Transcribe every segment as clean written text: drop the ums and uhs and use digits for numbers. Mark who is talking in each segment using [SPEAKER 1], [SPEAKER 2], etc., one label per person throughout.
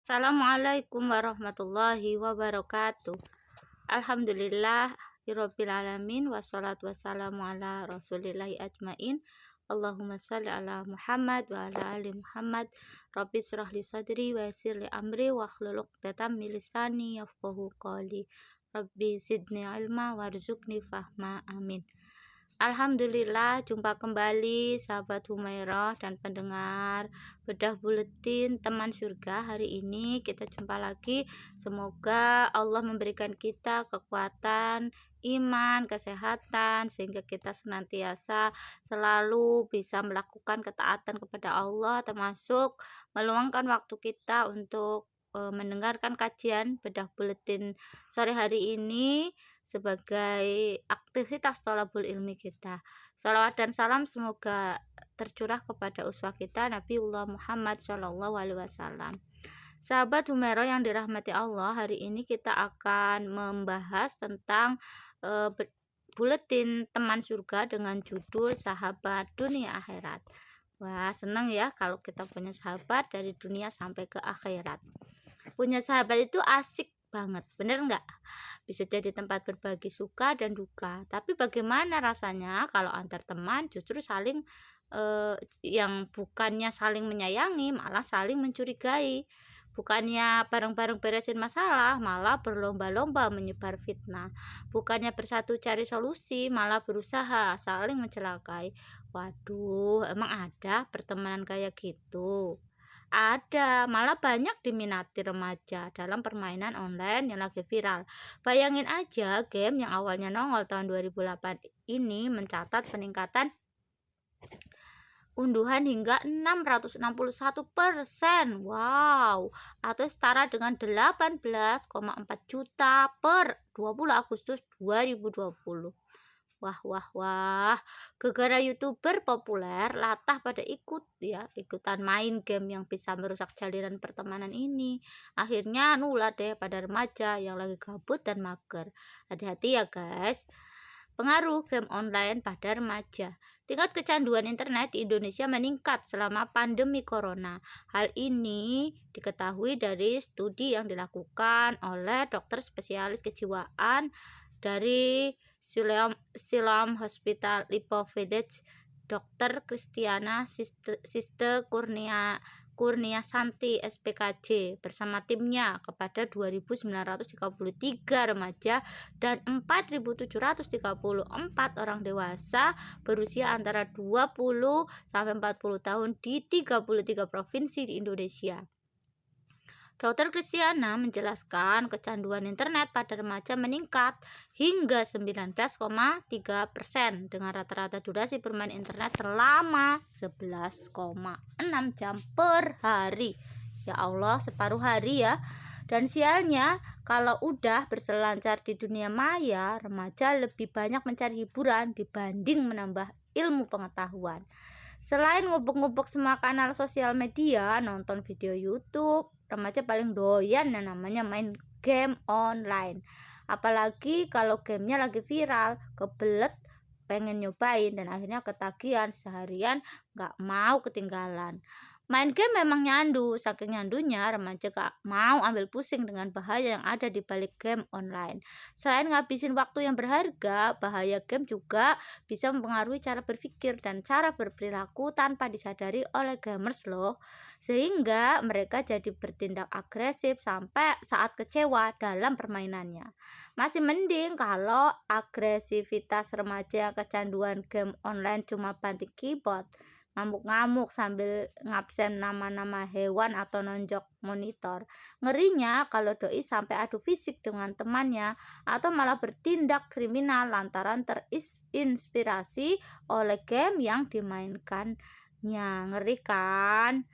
[SPEAKER 1] Assalamualaikum warahmatullahi wabarakatuh. Alhamdulillah Rabbil alamin wassalatu wassalamu ala rasulillahi ajmain. Allahumma shalli ala Muhammad wa ala ali Muhammad. Rabbi shrah li sadri wa yassir li amri wa hlul 'uqdatam min lisani yafqahu qawli. Rabbi zidni ilma warzuqni fahma. Amin. Alhamdulillah, jumpa kembali sahabat Humairah dan pendengar Bedah Buletin Teman Surga. Hari ini kita jumpa lagi. Semoga Allah memberikan kita kekuatan, iman, kesehatan, sehingga kita senantiasa selalu bisa melakukan ketaatan kepada Allah, termasuk meluangkan waktu kita untuk mendengarkan kajian Bedah Buletin sore hari ini sebagai aktivitas thalabul ilmi kita. Salawat dan salam semoga tercurah kepada uswah kita Nabiullah Muhammad SAW. Sahabat Humairah yang dirahmati Allah, hari ini kita akan membahas tentang buletin teman surga dengan judul Sahabat Dunia Akhirat. Wah, senang ya kalau kita punya sahabat dari dunia sampai ke akhirat. Punya sahabat itu asik banget, bener nggak? Bisa jadi tempat berbagi suka dan duka. Tapi bagaimana rasanya kalau antar teman justru saling yang bukannya saling menyayangi, malah saling mencurigai. Bukannya bareng-bareng beresin masalah, malah berlomba-lomba menyebar fitnah. Bukannya bersatu cari solusi, malah berusaha saling mencelakai. Waduh, emang ada pertemanan kayak gitu? Ada, malah banyak diminati remaja dalam permainan online yang lagi viral. Bayangin aja, game yang awalnya nongol tahun 2008 ini mencatat peningkatan unduhan hingga 661%. Wow, atau setara dengan 18,4 juta per 20 Agustus 2020. Wah, gara-gara YouTuber populer latah pada ikutan main game yang bisa merusak jalinan pertemanan ini. Akhirnya nular deh pada remaja yang lagi gabut dan mager. Hati-hati ya guys. Pengaruh game online pada remaja. Tingkat kecanduan internet di Indonesia meningkat selama pandemi corona. Hal ini diketahui dari studi yang dilakukan oleh dokter spesialis kejiwaan dari Siloam Hospital Lipovetsj, Dr. Kristiana Siste Kurniasanti SPKJ bersama timnya kepada 2.933 remaja dan 4.734 orang dewasa berusia antara 20 sampai 40 tahun di 33 provinsi di Indonesia. Dr. Kristiana menjelaskan kecanduan internet pada remaja meningkat hingga 19,3% dengan rata-rata durasi bermain internet selama 11,6 jam per hari. Ya Allah, separuh hari ya. Dan sialnya, kalau udah berselancar di dunia maya, remaja lebih banyak mencari hiburan dibanding menambah ilmu pengetahuan. Selain ngubuk-ngubuk semua kanal sosial media, nonton video YouTube, remaja paling doyan yang namanya main game online. Apalagi kalau gamenya lagi viral, kebelet pengen nyobain dan akhirnya ketagihan seharian gak mau ketinggalan. Main game memang nyandu, saking nyandunya remaja gak mau ambil pusing dengan bahaya yang ada di balik game online. Selain ngabisin waktu yang berharga, bahaya game juga bisa mempengaruhi cara berpikir dan cara berperilaku tanpa disadari oleh gamers loh. Sehingga mereka jadi bertindak agresif sampai saat kecewa dalam permainannya. Masih mending kalau agresivitas remaja yang kecanduan game online cuma banting keyboard, ngamuk-ngamuk sambil ngabsen nama-nama hewan atau nonjok monitor. Ngerinya kalau doi sampai adu fisik dengan temannya atau malah bertindak kriminal lantaran terinspirasi oleh game yang dimainkannya. Ngeri kan?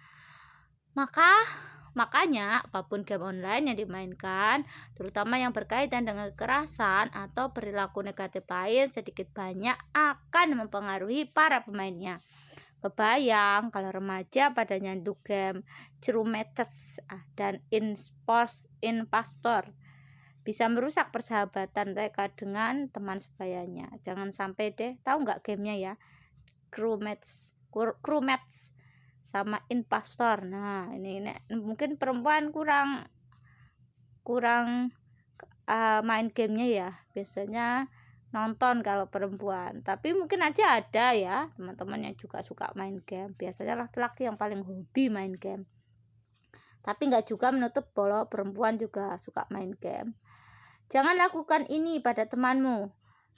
[SPEAKER 1] Makanya apapun game online yang dimainkan, terutama yang berkaitan dengan kekerasan atau perilaku negatif lain, sedikit banyak akan mempengaruhi para pemainnya. Kebayang kalau remaja pada nyandu game Cerumetes dan Impastor bisa merusak persahabatan mereka dengan teman sebayanya. Jangan sampai deh, tahu nggak gamenya ya? Crewmates. sama investor. Nah, ini mungkin perempuan kurang main gamenya ya, biasanya nonton kalau perempuan, tapi mungkin aja ada ya teman-teman yang juga suka main game. Biasanya laki-laki yang paling hobi main game, tapi nggak juga menutup bahwa perempuan juga suka main game. Jangan lakukan ini pada temanmu.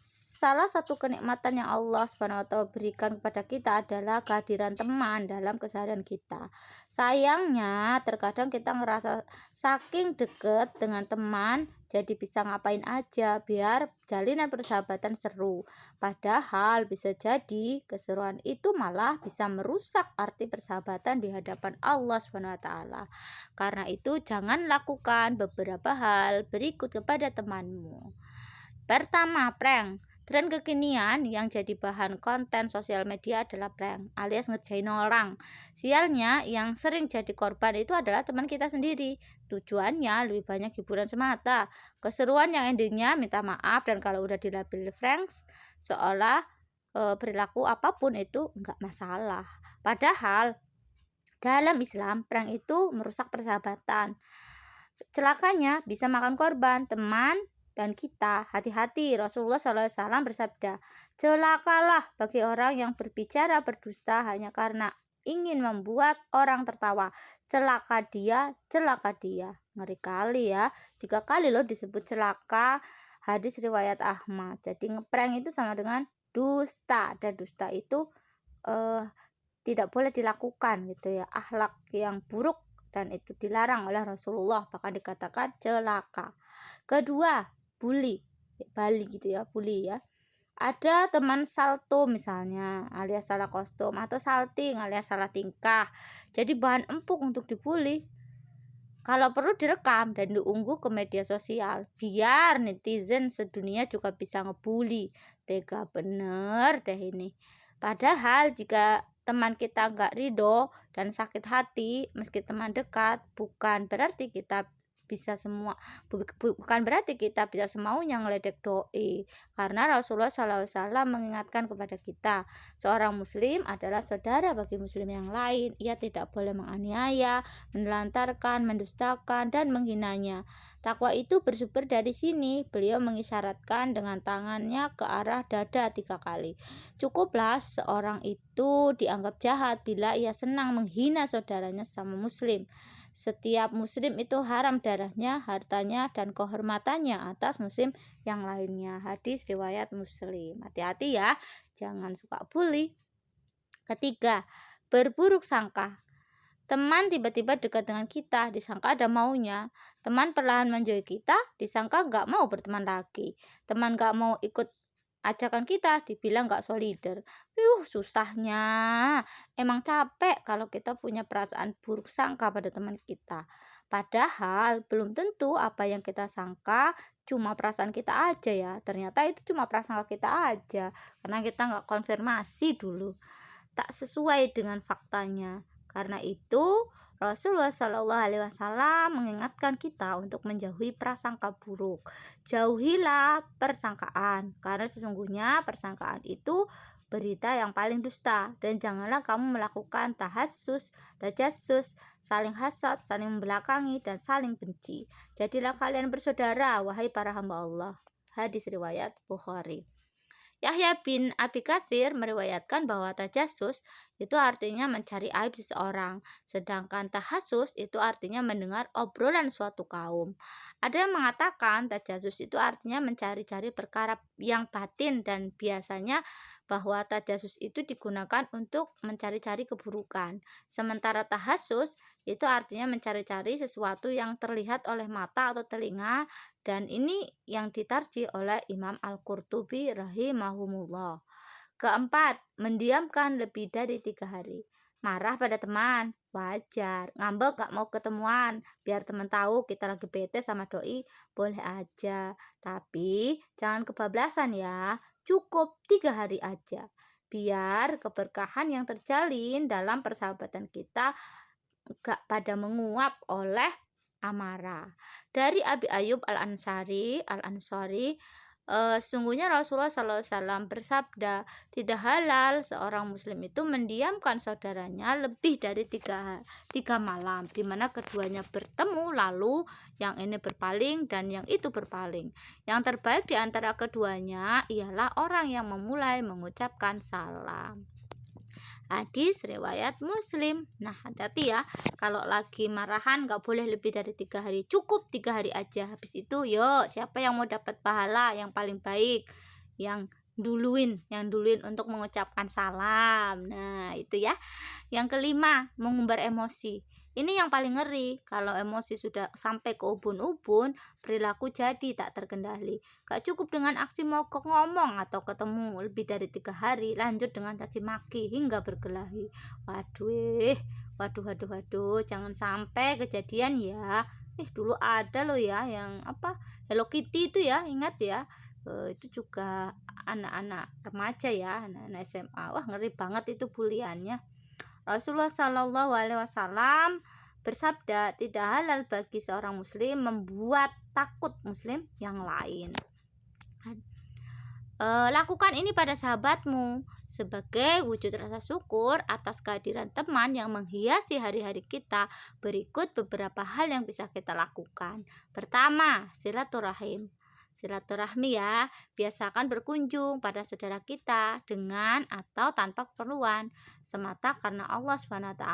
[SPEAKER 1] Salah satu kenikmatan yang Allah Subhanahu wa Ta'ala berikan kepada kita adalah kehadiran teman dalam keseharian kita. Sayangnya, terkadang kita ngerasa saking deket dengan teman, jadi bisa ngapain aja biar jalinan persahabatan seru. Padahal bisa jadi keseruan itu malah bisa merusak arti persahabatan di hadapan Allah Subhanahu wa Ta'ala. Karena itu, jangan lakukan beberapa hal berikut kepada temanmu. Pertama, prank. Tren kekinian yang jadi bahan konten sosial media adalah prank, alias ngerjain orang. Sialnya, yang sering jadi korban itu adalah teman kita sendiri. Tujuannya lebih banyak hiburan semata. Keseruan yang endingnya minta maaf, dan kalau udah dilabel prank, seolah perilaku apapun itu enggak masalah. Padahal dalam Islam, prank itu merusak persahabatan. Celakanya bisa makan korban, teman, dan kita. Hati-hati, Rasulullah SAW bersabda, celakalah bagi orang yang berbicara berdusta hanya karena ingin membuat orang tertawa. Celaka dia, celaka dia. Ngeri kali ya, 3 kali loh disebut celaka. Hadis riwayat Ahmad. Jadi ngeprank itu sama dengan dusta, dan dusta itu tidak boleh dilakukan gitu ya, akhlak yang buruk, dan itu dilarang oleh Rasulullah, bahkan dikatakan celaka. Kedua, bully, Bali gitu ya, bully ya. Ada teman salto misalnya, alias salah kostum, atau salting alias salah tingkah, jadi bahan empuk untuk dibully. Kalau perlu direkam dan diunggah ke media sosial, biar netizen sedunia juga bisa ngebully. Tega bener deh ini. Padahal jika teman kita nggak ridho dan sakit hati, meski teman dekat, bukan berarti kita bisa semaunya ngeledek doi. Karena Rasulullah SAW mengingatkan kepada kita, seorang muslim adalah saudara bagi muslim yang lain. Ia tidak boleh menganiaya, menelantarkan, mendustakan, dan menghinanya. Takwa itu bersumber dari sini. Beliau mengisyaratkan dengan tangannya ke arah dada 3 kali. Cukuplah seorang itu dianggap jahat bila ia senang menghina saudaranya sama muslim. Setiap muslim itu haram darahnya, hartanya, dan kehormatannya atas muslim yang lainnya. Hadis riwayat Muslim. Hati-hati ya, jangan suka bully. Ketiga, berburuk sangka. Teman tiba-tiba dekat dengan kita, disangka ada maunya. Teman perlahan menjauhi kita, disangka nggak mau berteman lagi. Teman nggak mau ikut ajakan kita, dibilang nggak solider. Susahnya. Emang capek kalau kita punya perasaan buruk sangka pada teman kita. Padahal belum tentu apa yang kita sangka cuma perasaan kita aja ya. Ternyata itu cuma prasangka kita aja, karena kita nggak konfirmasi dulu. Tak sesuai dengan faktanya. Karena itu Rasulullah SAW mengingatkan kita untuk menjauhi prasangka buruk. Jauhilah persangkaan, karena sesungguhnya persangkaan itu berita yang paling dusta. Dan janganlah kamu melakukan tahassus, tajassus, saling hasad, saling membelakangi, dan saling benci. Jadilah kalian bersaudara, wahai para hamba Allah. Hadis riwayat Bukhari. Yahya bin Abi Katsir meriwayatkan bahwa tajassus itu artinya mencari aib seseorang, sedangkan tahassus itu artinya mendengar obrolan suatu kaum. Ada yang mengatakan tajassus itu artinya mencari-cari perkara yang batin, dan biasanya bahwa tajassus itu digunakan untuk mencari-cari keburukan. Sementara tahassus itu artinya mencari-cari sesuatu yang terlihat oleh mata atau telinga, dan ini yang ditarjih oleh Imam Al-Qurtubi rahimahumullah. Keempat, mendiamkan lebih dari 3 hari. Marah pada teman, wajar. Ngambek gak mau ketemuan, biar teman tahu kita lagi bete sama doi, boleh aja. Tapi jangan kebablasan ya, cukup 3 hari aja. Biar keberkahan yang terjalin dalam persahabatan kita gak pada menguap oleh amarah. Dari Abi Ayyub Al-Ansari, Sesungguhnya Rasulullah SAW bersabda, tidak halal seorang muslim itu mendiamkan saudaranya lebih dari tiga malam, di mana keduanya bertemu lalu yang ini berpaling dan yang itu berpaling. Yang terbaik di antara keduanya ialah orang yang memulai mengucapkan salam. Hadis riwayat Muslim. Nah, hati-hati ya, kalau lagi marahan gak boleh lebih dari 3 hari, cukup 3 hari aja. Habis itu yuk, siapa yang mau dapat pahala yang paling baik, yang duluin untuk mengucapkan salam. Nah, itu ya. Yang kelima, mengumbar emosi. Ini yang paling ngeri. Kalau emosi sudah sampai ke ubun-ubun, perilaku jadi tak terkendali. Gak cukup dengan aksi mogok ngomong atau ketemu lebih dari 3 hari, lanjut dengan caci maki hingga berkelahi. Waduh, jangan sampai kejadian ya. Dulu ada loh ya yang Hello Kitty itu ya, ingat ya. Itu juga anak-anak remaja ya, anak-anak SMA. Wah, ngeri banget itu buliannya. Rasulullah Shallallahu Alaihi Wasallam bersabda, tidak halal bagi seorang muslim membuat takut muslim yang lain. Lakukan ini pada sahabatmu sebagai wujud rasa syukur atas kehadiran teman yang menghiasi hari-hari kita. Berikut beberapa hal yang bisa kita lakukan. Pertama, silaturahim. Silaturahmi ya, biasakan berkunjung pada saudara kita dengan atau tanpa keperluan, semata karena Allah SWT,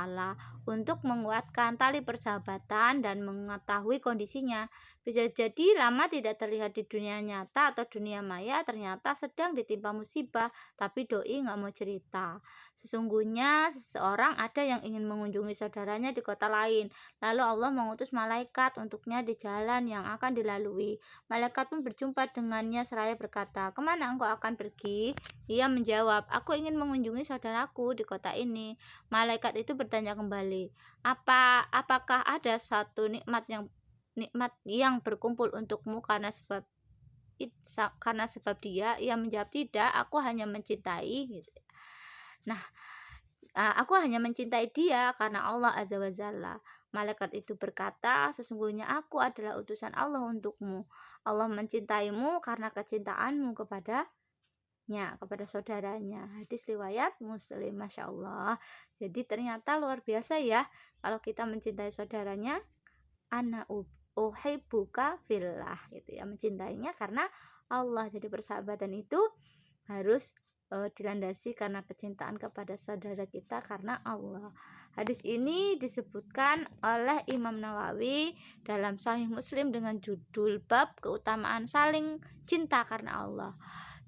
[SPEAKER 1] untuk menguatkan tali persahabatan dan mengetahui kondisinya. Bisa jadi lama tidak terlihat di dunia nyata atau dunia maya, ternyata sedang ditimpa musibah, tapi doi nggak mau cerita. Sesungguhnya seseorang ada yang ingin mengunjungi saudaranya di kota lain, lalu Allah mengutus malaikat untuknya di jalan yang akan dilalui. Malaikat pun berjumpa dengannya seraya berkata, kemana engkau akan pergi? Ia menjawab, aku ingin mengunjungi saudaraku di kota ini. Malaikat itu bertanya kembali, apakah ada satu nikmat yang berkumpul untukmu karena sebab dia? Ia menjawab, tidak, aku hanya mencintai gitu. Nah, aku hanya mencintai dia karena Allah Azza wa Jalla. Malaikat itu berkata, sesungguhnya aku adalah utusan Allah untukmu. Allah mencintaimu karena kecintaanmu kepada saudaranya. Hadis riwayat Muslim. Masya Allah. Jadi ternyata luar biasa ya, kalau kita mencintai saudaranya, ana uhibbuka fillah gitu ya, mencintainya karena Allah. Jadi persahabatan itu harus dilandasi karena kecintaan kepada saudara kita karena Allah. Hadis ini disebutkan oleh Imam Nawawi dalam Sahih Muslim dengan judul bab keutamaan saling cinta karena Allah.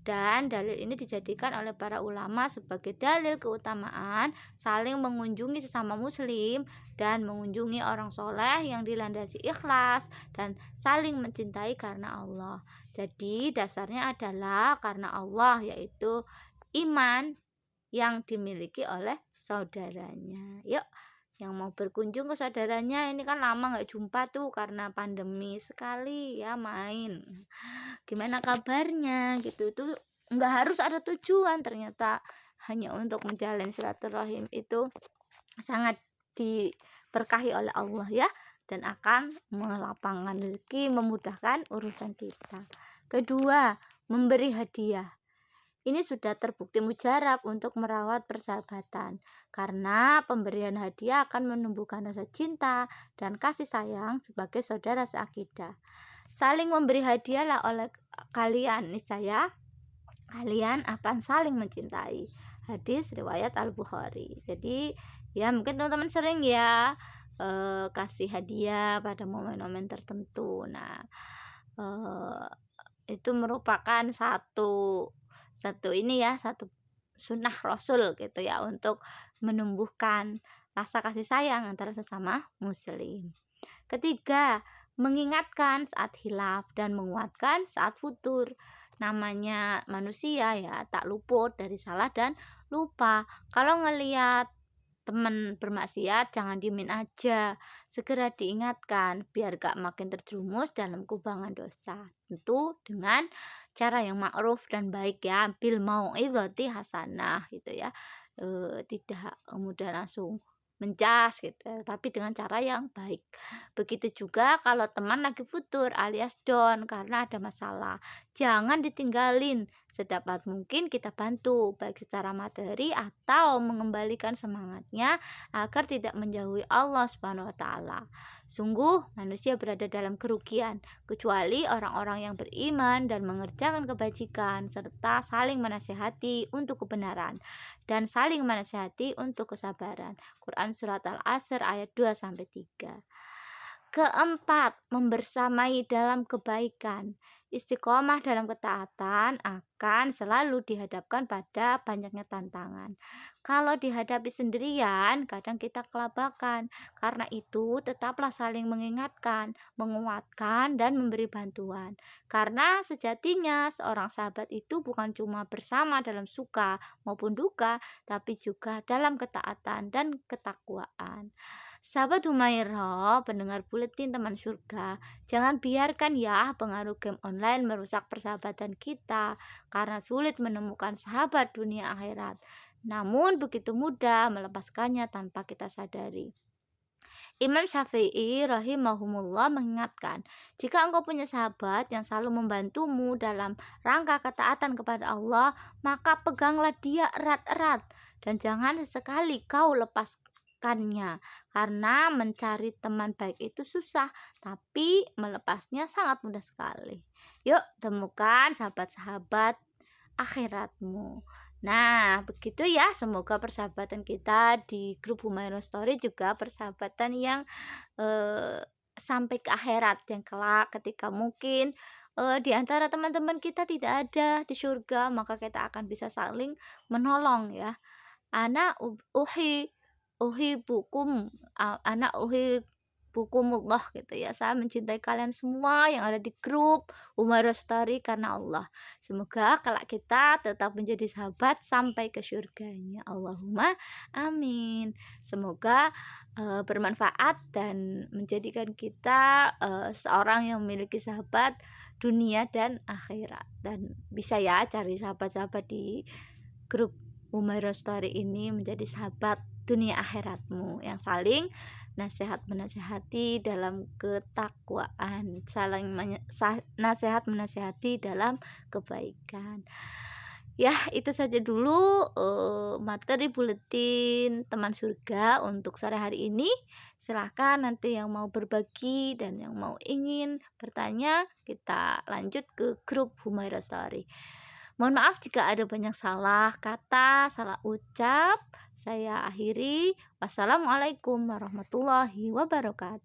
[SPEAKER 1] Dan dalil ini dijadikan oleh para ulama sebagai dalil keutamaan saling mengunjungi sesama muslim dan mengunjungi orang soleh yang dilandasi ikhlas dan saling mencintai karena Allah. Jadi dasarnya adalah karena Allah, yaitu iman yang dimiliki oleh saudaranya. Yuk, yang mau berkunjung ke saudaranya, ini kan lama nggak jumpa tuh karena pandemi, sekali ya main, gimana kabarnya gitu. Itu nggak harus ada tujuan, ternyata hanya untuk menjalin silaturahim itu sangat diberkahi oleh Allah ya, dan akan melapangkan rezeki, memudahkan urusan kita. Kedua, memberi hadiah. Ini sudah terbukti mujarab untuk merawat persahabatan, karena pemberian hadiah akan menumbuhkan rasa cinta dan kasih sayang sebagai saudara seakidah. Saling memberi hadiahlah oleh kalian, niscaya kalian akan saling mencintai. Hadis riwayat Al-Bukhari. Jadi ya mungkin teman-teman sering ya kasih hadiah pada momen-momen tertentu. Nah, itu merupakan satu sunnah Rasul gitu ya, untuk menumbuhkan rasa kasih sayang antara sesama muslim. Ketiga, mengingatkan saat hilaf dan menguatkan saat futur. Namanya manusia ya, tak luput dari salah dan lupa. Kalau ngelihat teman bermaksiat, jangan diemin aja, segera diingatkan biar gak makin terjerumus dalam kubangan dosa. Tentu dengan cara yang ma'ruf dan baik ya, bil mau'izati hasanah gitu ya. Tidak kemudian langsung mencas gitu, tapi dengan cara yang baik. Begitu juga kalau teman lagi futur alias down karena ada masalah, jangan ditinggalin. Sedapat mungkin kita bantu, baik secara materi atau mengembalikan semangatnya agar tidak menjauhi Allah Subhanahu wa taala. Sungguh manusia berada dalam kerugian kecuali orang-orang yang beriman dan mengerjakan kebajikan serta saling menasihati untuk kebenaran dan saling menasihati untuk kesabaran. Quran surat Al-Asr ayat 2 sampai 3. Keempat, membersamai dalam kebaikan. Istiqomah dalam ketaatan akan selalu dihadapkan pada banyaknya tantangan. Kalau dihadapi sendirian, kadang kita kelabakan. Karena itu, tetaplah saling mengingatkan, menguatkan, dan memberi bantuan. Karena sejatinya seorang sahabat itu bukan cuma bersama dalam suka maupun duka, tapi juga dalam ketaatan dan ketakwaan. Sahabat Humairah, pendengar buletin teman surga, jangan biarkan ya pengaruh game online merusak persahabatan kita karena sulit menemukan sahabat dunia akhirat. Namun begitu mudah melepaskannya tanpa kita sadari. Imam Syafi'i rahimahumullah mengingatkan, jika engkau punya sahabat yang selalu membantumu dalam rangka ketaatan kepada Allah, maka peganglah dia erat-erat dan jangan sesekali kau lepaskannya, karena mencari teman baik itu susah, tapi melepasnya sangat mudah sekali. Yuk, temukan sahabat-sahabat akhiratmu. Nah, begitu ya. Semoga persahabatan kita di grup Humaira Story juga persahabatan yang sampai ke akhirat, yang kelak ketika mungkin di antara teman-teman kita tidak ada di surga, maka kita akan bisa saling menolong ya. Ana uhibukum, ana uhibukumullah gitu ya. Saya mencintai kalian semua yang ada di grup Humaira Story karena Allah. Semoga kalau kita tetap menjadi sahabat sampai ke surganya. Allahumma amin. Semoga bermanfaat dan menjadikan kita seorang yang memiliki sahabat dunia dan akhirat. Dan bisa ya cari sahabat-sahabat di grup Humaira Story ini menjadi sahabat dunia akhiratmu yang saling nasihat menasihati dalam ketakwaan, saling nasihat menasihati dalam kebaikan. Ya, itu saja dulu materi buletin teman surga untuk sore hari ini. Silahkan nanti yang mau berbagi dan yang mau ingin bertanya, kita lanjut ke grup Humaira Story. Mohon maaf jika ada banyak salah kata, salah ucap. Saya akhiri. Wassalamualaikum warahmatullahi wabarakatuh.